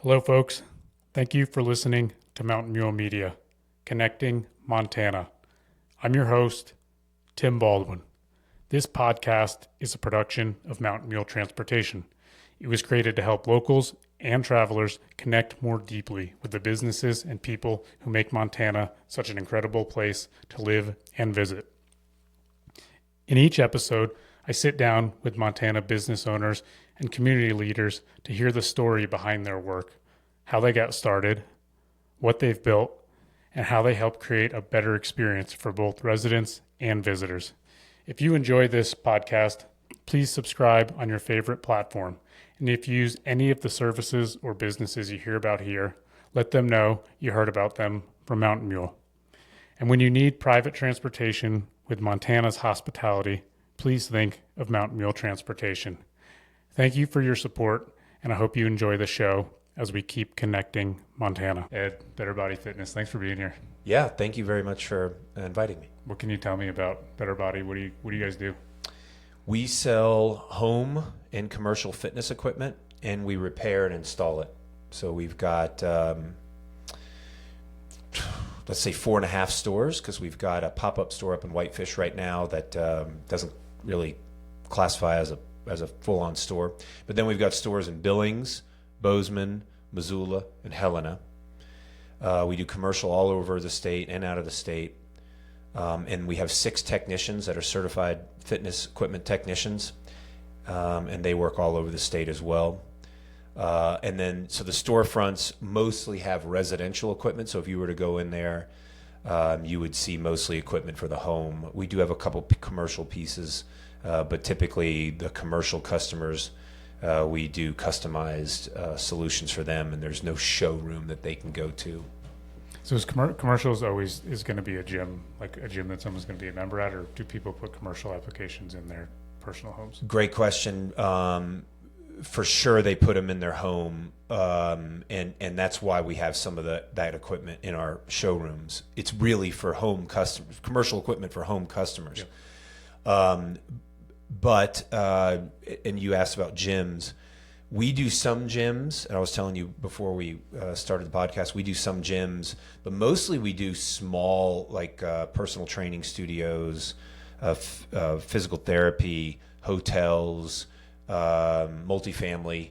Hello, folks. Thank you for listening to Mountain Mule Media, Connecting Montana. I'm your host, Tim Baldwin. This podcast is a production of Mountain Mule Transportation. It was created to help locals and travelers connect more deeply with the businesses and people who make Montana such an incredible place to live and visit. In each episode, I sit down with Montana business owners and community leaders to hear the story behind their work, how they got started, what they've built, and how they help create a better experience for both residents and visitors. If you enjoy this podcast, please subscribe on your favorite platform. And if you use any of the services or businesses you hear about here, let them know you heard about them from Mountain Mule. And when you need private transportation with Montana's hospitality, please think of Mountain Mule Transportation. Thank you for your support, and I hope you enjoy the show as we keep connecting Montana. Ed, Better Body Fitness, thanks for being here. Yeah, thank you very much for inviting me. What can you tell me about Better Body? What do you guys do? We sell home and commercial fitness equipment, and we repair and install it. So we've got, let's say 4.5 stores, because we've got a pop-up store up in Whitefish right now that doesn't really classify as a full-on store. But then we've got stores in Billings, Bozeman, Missoula, and Helena. We do commercial all over the state and out of the state. And we have 6 technicians that are certified fitness equipment technicians, and they work all over the state as well. And then, so the storefronts mostly have residential equipment. So if you were to go in there, you would see mostly equipment for the home. We do have a couple commercial pieces, but typically the commercial customers, we do customized solutions for them, and there's no showroom that they can go to. So is commercials always is going to be a gym, like a gym that someone's going to be a member at, or do people put commercial applications in their personal homes? Great question. For sure, they put them in their home, and that's why we have some of that equipment in our showrooms. It's really for home customers, commercial equipment for home customers. Yeah. And you asked about gyms. We do some gyms, and I was telling you before we started the podcast, we do some gyms, but mostly we do small, like personal training studios, physical therapy, hotels, multifamily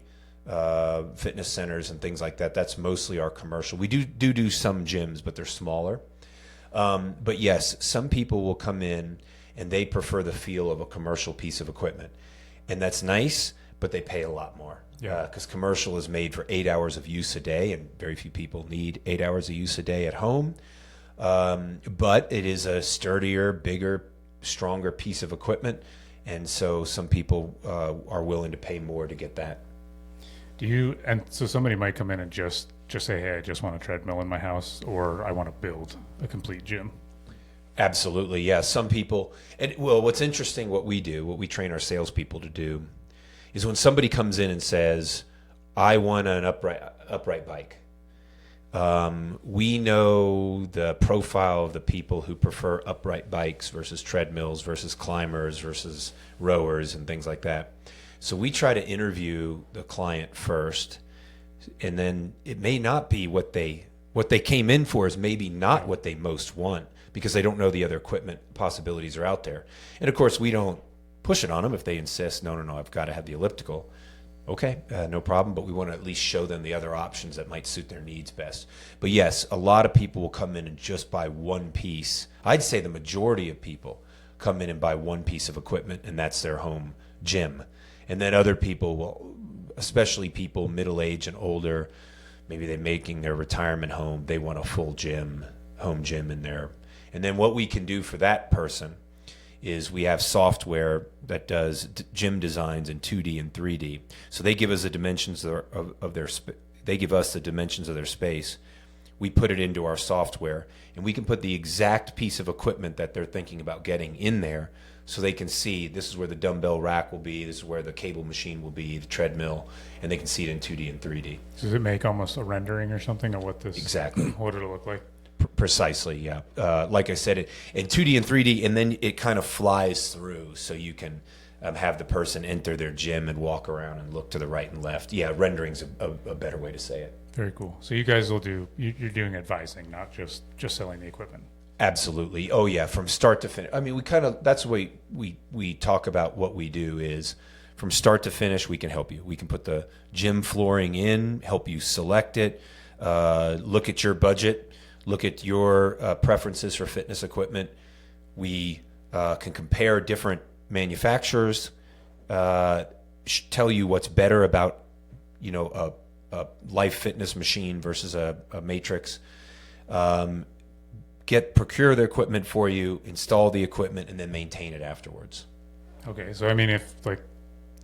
fitness centers, and things like that. That's mostly our commercial. We do some gyms, but they're smaller. But yes, some people will come in and they prefer the feel of a commercial piece of equipment, and that's nice, but they pay a lot more. Yeah, because commercial is made for 8 hours of use a day, and very few people need 8 hours of use a day at home. But it is a sturdier, bigger, stronger piece of equipment, and so some people are willing to pay more to get that. And so somebody might come in and just say, hey, I just want a treadmill in my house, or I want to build a complete gym. Absolutely, yeah. Some people, what's interesting, what we train our salespeople to do, is when somebody comes in and says, I want an upright bike. We know the profile of the people who prefer upright bikes versus treadmills versus climbers versus rowers and things like that. So we try to interview the client first, and then it may not be what they came in for is maybe not what they most want, because they don't know the other equipment possibilities are out there. And of course, we don't push it on them if they insist, no, I've got to have the elliptical. Okay, no problem, but we want to at least show them the other options that might suit their needs best. But yes, a lot of people will come in and just buy one piece. I'd say the majority of people come in and buy one piece of equipment, and that's their home gym. And then other people will, especially people middle-aged and older, maybe they're making their retirement home, they want a full gym, home gym in there. And then what we can do for that person is we have software that does gym designs in 2D and 3D. So they give us the dimensions of their they give us the dimensions of their space. We put it into our software, and we can put the exact piece of equipment that they're thinking about getting in there, so they can see this is where the dumbbell rack will be, this is where the cable machine will be, the treadmill, and they can see it in 2D and 3D. Does it make almost a rendering or something of what this exactly what it'll look like? Precisely, yeah. Like I said, in 2D and 3D, and then it kind of flies through, so you can have the person enter their gym and walk around and look to the right and left. Yeah, rendering's a better way to say it. Very cool. So you guys will you're doing advising, not just selling the equipment. Absolutely. Oh yeah, from start to finish. I mean, that's the way we talk about what we do is from start to finish. We can help you. We can put the gym flooring in, help you select it, look at your budget, look at your preferences for fitness equipment. We can compare different manufacturers, tell you what's better about, a Life Fitness machine versus a Matrix. Procure the equipment for you, install the equipment, and then maintain it afterwards. Okay, so I mean,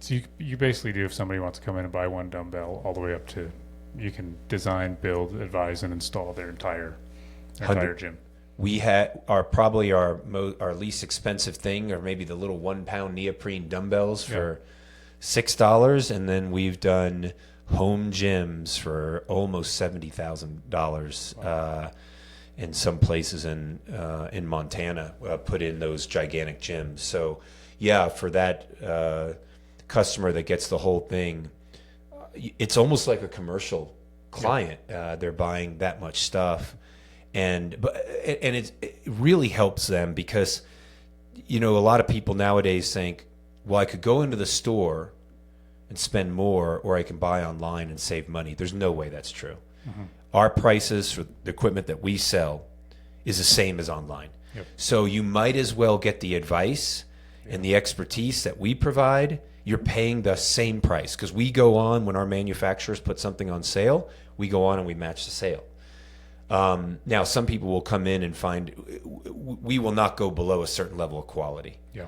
so you basically do, if somebody wants to come in and buy one dumbbell all the way up to, you can design, build, advise, and install their entire gym. We our least expensive thing, or maybe the little 1 pound neoprene dumbbells for $6, and then we've done home gyms for almost $70,000. Wow. In some places in Montana, put in those gigantic gyms. So, yeah, for that customer that gets the whole thing, it's almost like a commercial client. They're buying that much stuff, and it really helps them because, a lot of people nowadays think, well, I could go into the store and spend more, or I can buy online and save money. There's no way that's true. Mm-hmm. Our prices for the equipment that we sell is the same as online. Yep. So you might as well get the advice and the expertise that we provide. You're paying the same price because we go on, when our manufacturers put something on sale, we go on and we match the sale. Now, some people will come in and find we will not go below a certain level of quality. Yeah.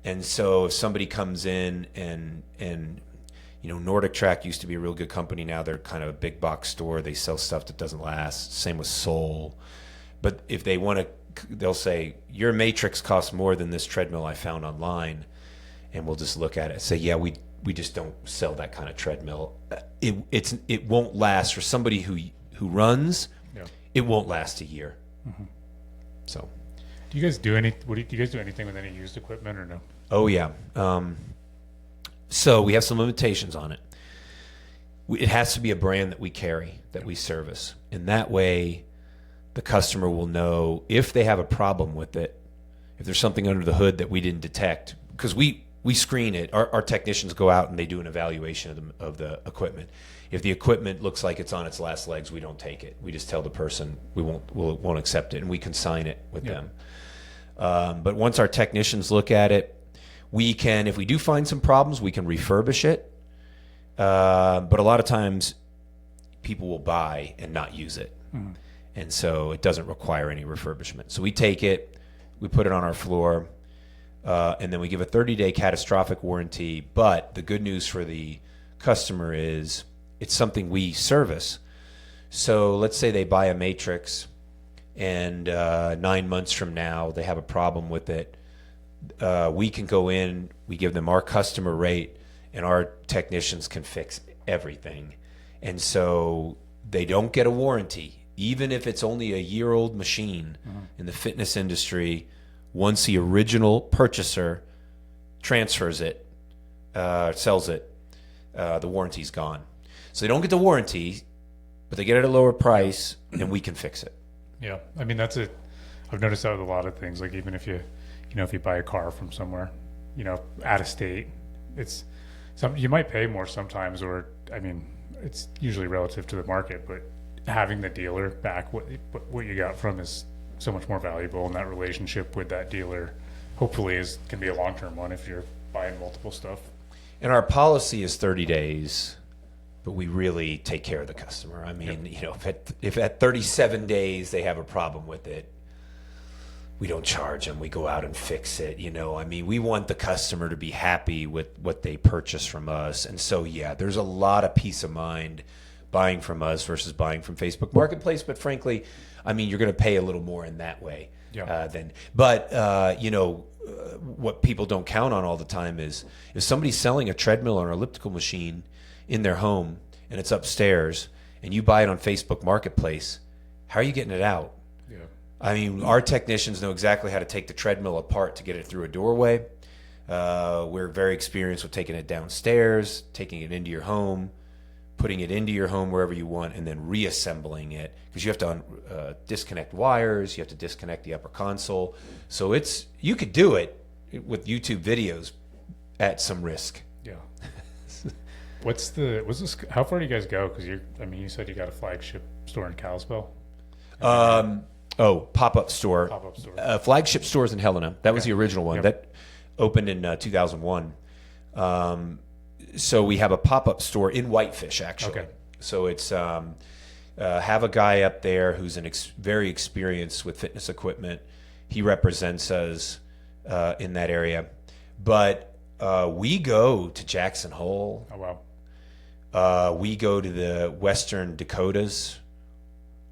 And so if somebody comes in and Nordic Track used to be a real good company. Now they're kind of a big box store. They sell stuff that doesn't last. Same with Soul. But if they want to, they'll say, your Matrix costs more than this treadmill I found online. And we'll just look at it and say, yeah, we just don't sell that kind of treadmill. It won't last for somebody who runs. Yeah. It won't last a year. Mm-hmm. So, do you guys do anything with any used equipment or no? Oh yeah. So we have some limitations on it. It has to be a brand that we carry, that we service. And that way, the customer will know if they have a problem with it, if there's something under the hood that we didn't detect, because we screen it. Our technicians go out and they do an evaluation of the equipment. If the equipment looks like it's on its last legs, we don't take it. We just tell the person we won't accept it, and we consign it with them. But once our technicians look at it, we can, if we do find some problems, we can refurbish it. But a lot of times people will buy and not use it. Mm-hmm. And so it doesn't require any refurbishment. So we take it, we put it on our floor, and then we give a 30-day catastrophic warranty. But the good news for the customer is it's something we service. So let's say they buy a Matrix and 9 months from now they have a problem with it. We can go in, we give them our customer rate, and our technicians can fix everything. And so they don't get a warranty, even if it's only a year-old machine. Mm-hmm. In the fitness industry. Once the original purchaser transfers it, sells it, the warranty's gone. So they don't get the warranty, but they get it at a lower price, and we can fix it. Yeah, I mean I've noticed that with a lot of things. Like even if you buy a car from somewhere, out of state, you might pay more sometimes, or I mean, it's usually relative to the market. But having the dealer back what you got from is so much more valuable, and that relationship with that dealer hopefully can be a long-term one if you're buying multiple stuff. And our policy is 30 days, but we really take care of the customer. I mean, if at 37 days they have a problem with it, we don't charge them. We go out and fix it. I mean, we want the customer to be happy with what they purchase from us. And so, yeah, there's a lot of peace of mind buying from us versus buying from Facebook Marketplace. But frankly, I mean, you're going to pay a little more in that way. Yeah. What people don't count on all the time is if somebody's selling a treadmill or an elliptical machine in their home and it's upstairs and you buy it on Facebook Marketplace, how are you getting it out? Yeah. I mean, our technicians know exactly how to take the treadmill apart to get it through a doorway. We're very experienced with taking it downstairs, taking it into your home, putting it into your home wherever you want, and then reassembling it, because you have to disconnect wires, you have to disconnect the upper console. So you could do it with YouTube videos at some risk. Yeah. How far do you guys go? Because you said you got a flagship store in Kalispell. Pop-up store. Pop-up store. Flagship stores in Helena. That was the original one. Yep. That opened in 2001. So we have a pop-up store in Whitefish, actually. Okay. So it's have a guy up there who's very experienced with fitness equipment. He represents us in that area. But we go to Jackson Hole. Oh, wow. We go to the Western Dakotas,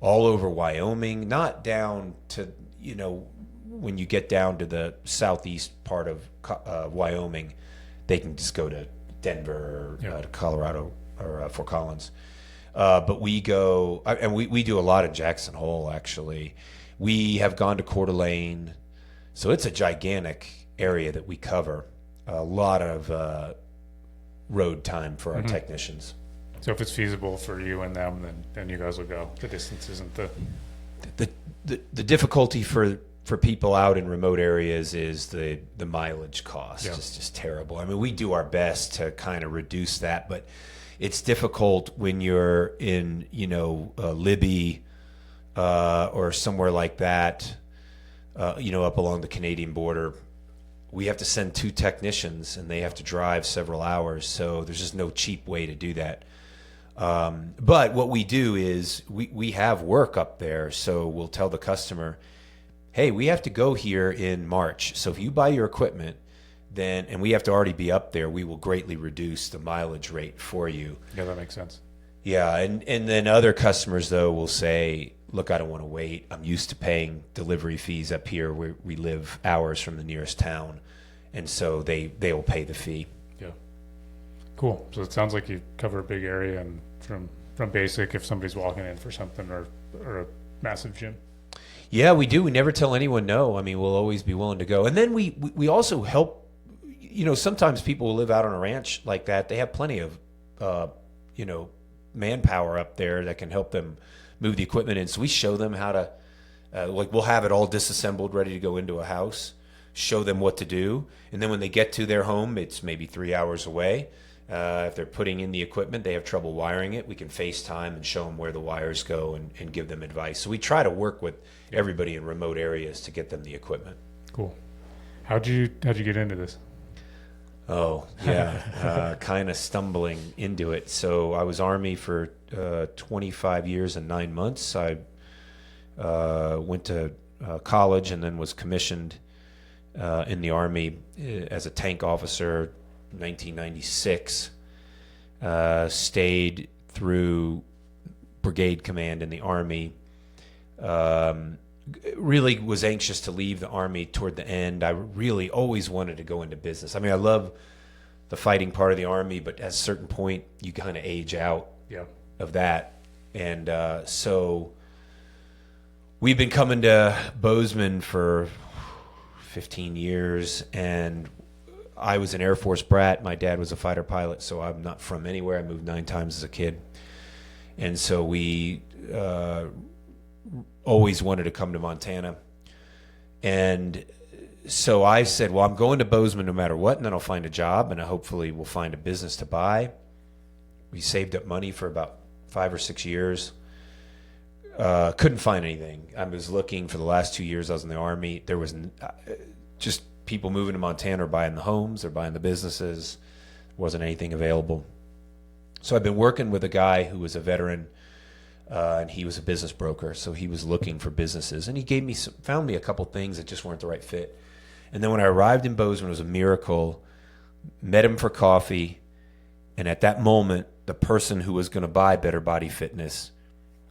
all over Wyoming, not down to, when you get down to the southeast part of Wyoming, they can just go to Denver or to Colorado or Fort Collins. But we go, and we do a lot in Jackson Hole, actually. We have gone to Coeur d'Alene. So it's a gigantic area that we cover. A lot of road time for our technicians. So if it's feasible for you and them, then you guys will go. The distance isn't the difficulty for people out in remote areas is the mileage cost. Yeah. It's just terrible. I mean, we do our best to kind of reduce that, but it's difficult when you're in, Libby or somewhere like that, up along the Canadian border. We have to send 2 technicians, and they have to drive several hours. So there's just no cheap way to do that. But what we do is we have work up there. So we'll tell the customer, hey, we have to go here in March. So if you buy your equipment, and we have to already be up there, we will greatly reduce the mileage rate for you. Yeah, that makes sense. Yeah. And then other customers, though, will say, look, I don't want to wait. I'm used to paying delivery fees up here where we live hours from the nearest town. And so they will pay the fee. Yeah. Cool. So it sounds like you cover a big area, and from basic, if somebody's walking in for something, or a massive gym. Yeah, we do. We never tell anyone no. I mean, we'll always be willing to go. And then we also help, sometimes people who live out on a ranch like that, they have plenty of, manpower up there that can help them move the equipment in. So we show them how to, we'll have it all disassembled, ready to go into a house, show them what to do. And then when they get to their home, it's maybe 3 hours away. If they're putting in the equipment, they have trouble wiring it, we can FaceTime and show them where the wires go and give them advice. So we try to work with everybody in remote areas to get them the equipment. Cool. How'd you get into this? Oh, yeah. Kind of stumbling into it. So I was Army for 25 years and 9 months. I went to college and then was commissioned in the Army as a tank officer, 1996. Stayed through brigade command in the Army. Really was anxious to leave the Army toward the end. I really always wanted to go into business. I mean, I love the fighting part of the Army, but at a certain point, you kind of age out of that. And so we've been coming to Bozeman for 15 years, and I was an Air Force brat. My dad was a fighter pilot, so I'm not from anywhere. I moved 9 times as a kid. And so we always wanted to come to Montana. And so I said, well, I'm going to Bozeman no matter what, and then I'll find a job, and hopefully we'll find a business to buy. We saved up money for about 5 or 6 years. Couldn't find anything. I was looking for the last 2 years I was in the Army. There was just people moving to Montana or buying the homes or buying the businesses. Wasn't anything available. So I've been working with a guy who was a veteran, and he was a business broker. So he was looking for businesses, and he found me a couple things that just weren't the right fit. And then when I arrived in Bozeman, it was a miracle. Met him for coffee, and at that moment, the person who was going to buy Better Body Fitness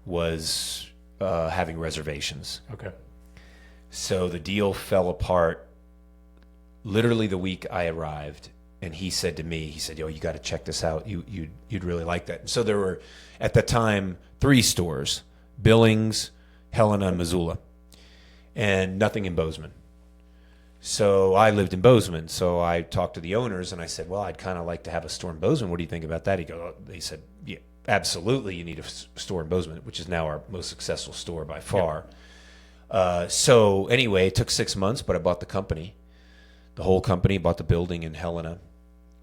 was having reservations. Okay. So the deal fell apart literally the week I arrived. And he said to me, yo, you got to check this out. You'd really like that. And so there were, at the time, 3 stores, Billings, Helena, and Missoula, and nothing in Bozeman. So I lived in Bozeman. So I talked to the owners and I said, well, I'd kind of like to have a store in Bozeman. What do you think about that? They said, yeah, absolutely. You need a store in Bozeman, which is now our most successful store by far. So anyway, it took 6 months, but I bought the company, the whole company, bought the building in Helena.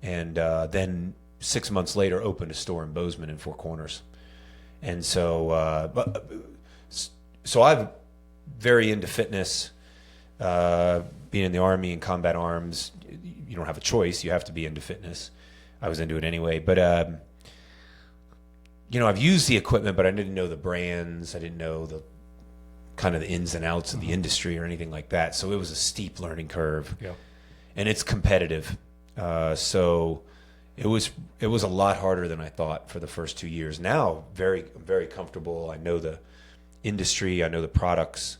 And then 6 months later, opened a store in Bozeman in Four Corners. And so, so I'm very into fitness. Being in the Army and combat arms, you don't have a choice. You have to be into fitness. I was into it anyway. But, I've used the equipment, but I didn't know the brands. I didn't know the kind of the ins and outs of the industry or anything like that. So it was a steep learning curve. Yeah. And it's competitive. So it was a lot harder than I thought for the first 2 years. Now, very, very comfortable. I know the industry. I know the products.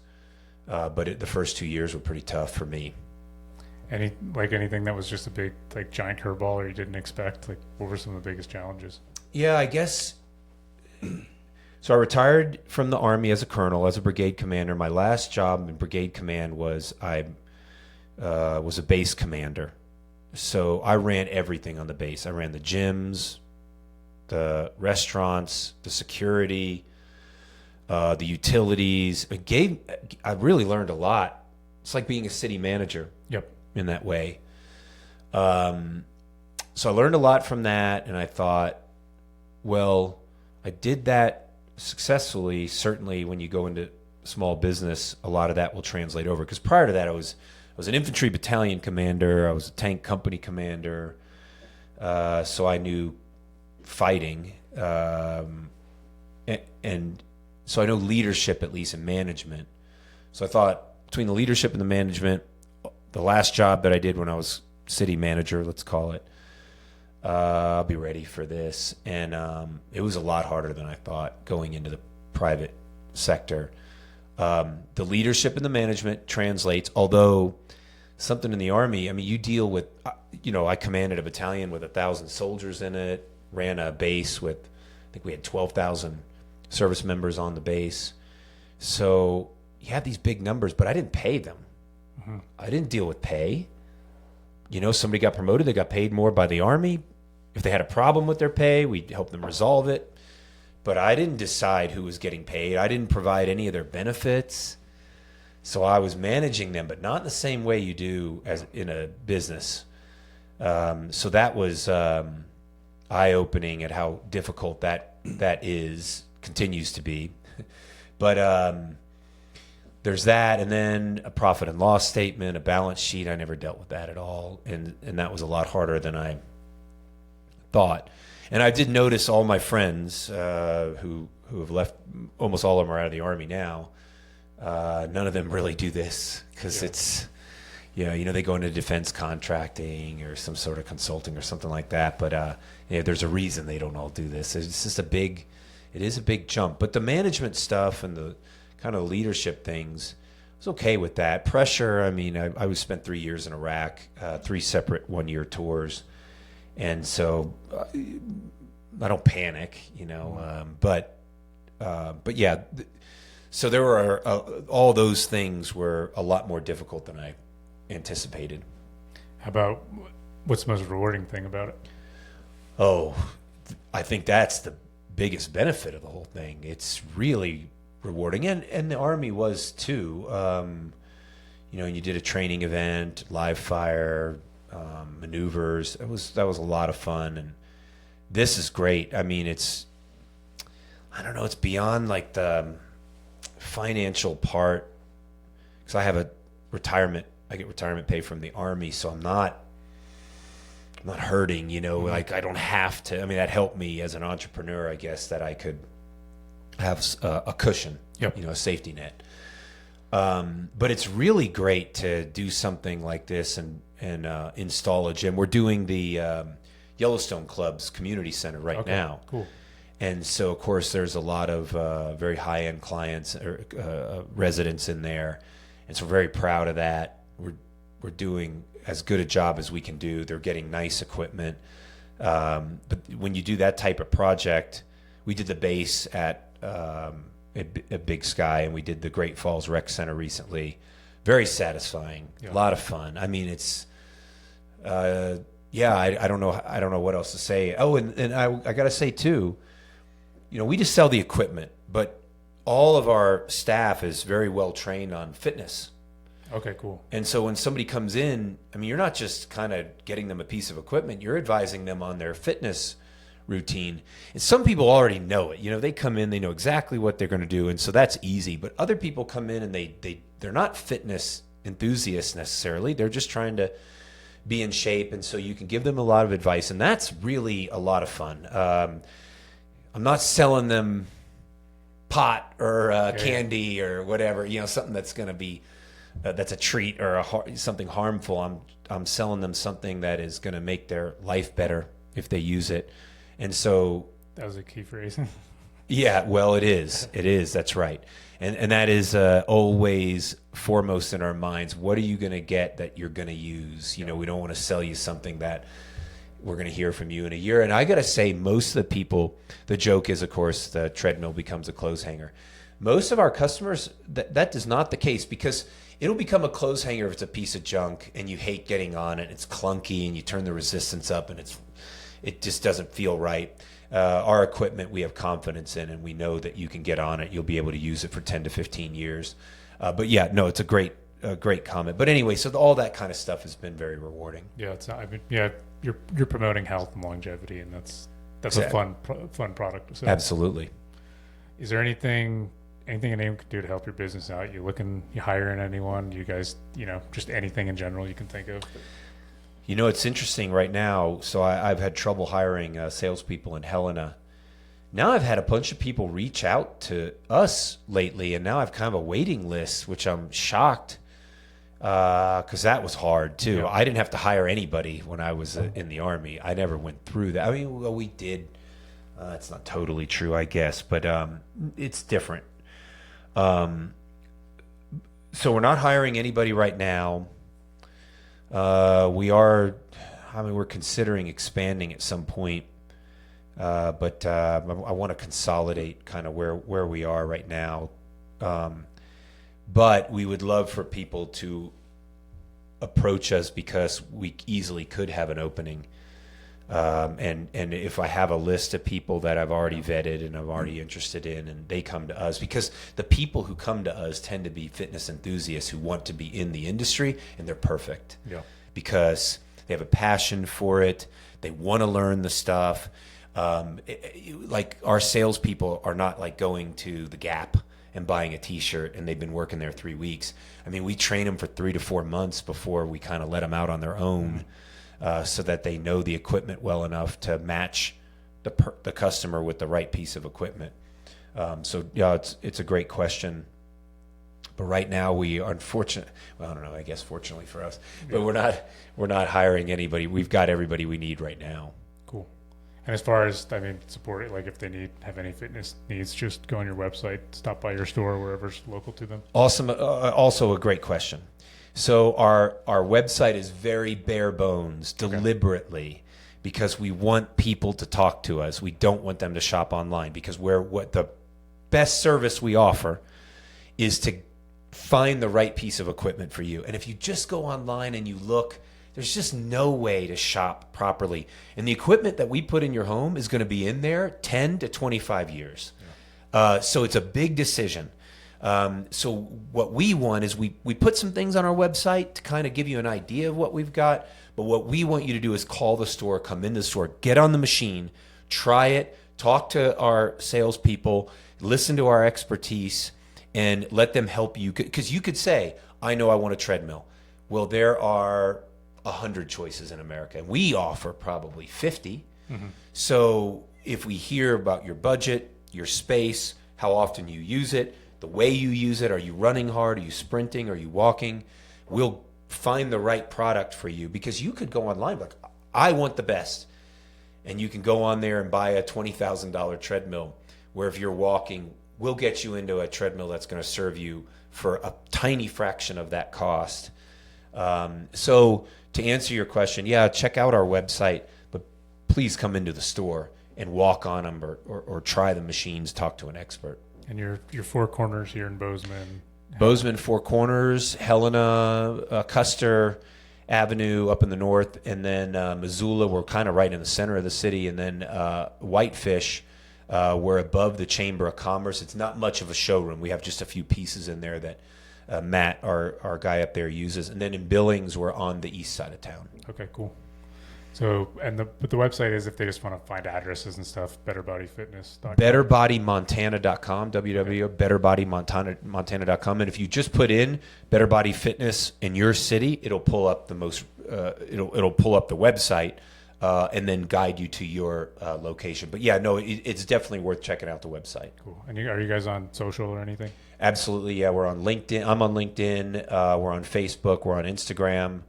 But the first 2 years were pretty tough for me. Anything that was just a big, giant curveball or you didn't expect? What were some of the biggest challenges? Yeah, I guess. So I retired from the Army as a colonel, as a brigade commander. My last job in brigade command was I was a base commander. So I ran everything on the base. I ran the gyms, the restaurants, the security, the utilities. I really learned a lot. It's like being a city manager. Yep. In that way. So I learned a lot from that, and I thought, well, I did that successfully. Certainly when you go into small business, a lot of that will translate over. Because prior to that, I was an infantry battalion commander. I was a tank company commander. So I knew fighting. And so I know leadership, at least in management. So I thought between the leadership and the management, the last job that I did when I was city manager, let's call it, I'll be ready for this. And it was a lot harder than I thought going into the private sector. The leadership and the management translates, although something in the Army, I mean, you deal with, I commanded a battalion with 1,000 soldiers in it, ran a base with, I think we had 12,000 service members on the base. So you have these big numbers, but I didn't pay them. Mm-hmm. I didn't deal with pay. Somebody got promoted, they got paid more by the Army. If they had a problem with their pay, we'd help them resolve it. But I didn't decide who was getting paid. I didn't provide any of their benefits. So I was managing them, but not in the same way you do as in a business. So that was eye-opening at how difficult that is, continues to be. But there's that, and then a profit and loss statement, a balance sheet. I never dealt with that at all, and that was a lot harder than I thought. And I did notice all my friends who have left, almost all of them are out of the Army now. None of them really do this because it's, they go into defense contracting or some sort of consulting or something like that. But there's a reason they don't all do this. It's just it is a big jump. But the management stuff and the kind of leadership things, I was okay with that. Pressure, I mean, I was spent 3 years in Iraq, 3 separate one-year tours. And so I don't panic, but yeah. So there were all those things were a lot more difficult than I anticipated. How about what's the most rewarding thing about it? Oh, I think that's the biggest benefit of the whole thing. It's really rewarding, and the Army was too. You did a training event, live fire, maneuvers. That was a lot of fun, and this is great. I mean, it's beyond like the financial part, because I have I get retirement pay from the Army, so I'm not hurting, like I don't have to. I mean, that helped me as an entrepreneur, I guess, that I could have a cushion, a safety net. But it's really great to do something like this and install a gym. We're doing the Yellowstone Club's community center right now. Cool. And so, of course, there's a lot of very high-end clients or residents in there. And so we're very proud of that. We're doing as good a job as we can do. They're getting nice equipment. But when you do that type of project, we did the base at Big Sky, and we did the Great Falls Rec Center recently. very satisfying, a lot of fun. I mean, it's, I don't know what else to say. Oh, and I got to say too, we just sell the equipment, but all of our staff is very well trained on fitness. Okay, cool. And so when somebody comes in, I mean, you're not just kind of getting them a piece of equipment, you're advising them on their fitness routine. And some people already know it. They come in, they know exactly what they're going to do, and so that's easy. But other people come in and they're not fitness enthusiasts necessarily. They're just trying to be in shape, and so you can give them a lot of advice, and that's really a lot of fun. I'm not selling them pot or candy or whatever, something that's going to be that's a treat or something harmful. I'm selling them something that is going to make their life better if they use it. And so that was a key phrase. Yeah, well, it is. It is. That's right. And that is always foremost in our minds. What are you going to get that you're going to use? We don't want to sell you something that we're going to hear from you in a year. And I got to say, most of the people, the joke is, of course, the treadmill becomes a clothes hanger. Most of our customers, that is not the case, because it'll become a clothes hanger if it's a piece of junk and you hate getting on it. It's clunky and you turn the resistance up and it just doesn't feel right. Our equipment we have confidence in, and we know that you can get on it. You'll be able to use it for 10 to 15 years. But yeah, no, it's a great comment. But anyway, so all that kind of stuff has been very rewarding. Yeah, you're promoting health and longevity, and that's exactly. A fun product. So, absolutely. Is there anything anyone could do to help your business out? You hiring anyone? You guys, just anything in general you can think of? It's interesting right now. So I've had trouble hiring salespeople in Helena. Now I've had a bunch of people reach out to us lately, and now I've kind of a waiting list, which I'm shocked because that was hard too. Yeah. I didn't have to hire anybody when I was in the Army. I never went through that. I mean, well, we did. It's not totally true, I guess, but it's different. So we're not hiring anybody right now. We're considering expanding at some point, but I want to consolidate kind of where we are right now. But we would love for people to approach us, because we easily could have an opening. And if I have a list of people that I've already vetted and I'm already interested in, and they come to us, because the people who come to us tend to be fitness enthusiasts who want to be in the industry, and they're perfect. Yeah. Because they have a passion for it. They want to learn the stuff. Like our salespeople are not like going to the Gap and buying a T-shirt and they've been working there 3 weeks. I mean, we train them for 3 to 4 months before we kind of let them out on their own. So that they know the equipment well enough to match the customer with the right piece of equipment. So yeah, it's a great question. But right now we are unfortunate. Well, I don't know. I guess fortunately for us, but we're not hiring anybody. We've got everybody we need right now. Cool. And as far as support it, like if they have any fitness needs, just go on your website, stop by your store, wherever's local to them. Awesome. Also a great question. So our website is very bare bones, deliberately, because we want people to talk to us. We don't want them to shop online, because what the best service we offer is to find the right piece of equipment for you. And if you just go online and you look, there's just no way to shop properly. And the equipment that we put in your home is going to be in there 10 to 25 years. Yeah. So it's a big decision. So what we want is we put some things on our website to kind of give you an idea of what we've got. But what we want you to do is call the store, come into the store, get on the machine, try it, talk to our salespeople, listen to our expertise, and let them help you. Because you could say, I know I want a treadmill. Well, there are 100 choices in America, and we offer probably 50. Mm-hmm. So if we hear about your budget, your space, how often you use it, the way you use it, are you running hard, are you sprinting, are you walking, we'll find the right product for you. Because you could go online like, I want the best. And you can go on there and buy a $20,000 treadmill, where if you're walking, we'll get you into a treadmill that's going to serve you for a tiny fraction of that cost. So to answer your question, yeah, check out our website, but please come into the store and walk on them or try the machines, talk to an expert. And your 4 corners here in Bozeman. Bozeman, Four Corners, Helena, Custer Avenue up in the north, and then Missoula, we're kind of right in the center of the city, and then Whitefish, we're above the Chamber of Commerce. It's not much of a showroom. We have just a few pieces in there that Matt, our guy up there, uses. And then in Billings, we're on the east side of town. Okay, cool. So, but the website is, if they just want to find addresses and stuff, betterbodyfitness.com. Betterbodymontana.com, www.betterbodymontana.com. And if you just put in Better Body Fitness in your city, it'll pull up the it'll pull up the website and then guide you to your location. But yeah, no, it's definitely worth checking out the website. Cool. And are you guys on social or anything? Absolutely, yeah. We're on LinkedIn. I'm on LinkedIn. We're on Facebook. We're on Instagram.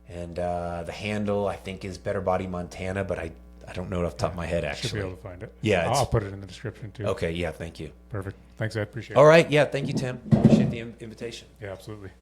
And the handle, I think, is Better Body Montana, but I don't know it off the top of my head, actually. Should be able to find it. Yeah. I'll put it in the description, too. Okay, yeah, thank you. Perfect. Thanks, Ed. Appreciate it. All right, yeah, thank you, Tim. Appreciate the invitation. Yeah, absolutely.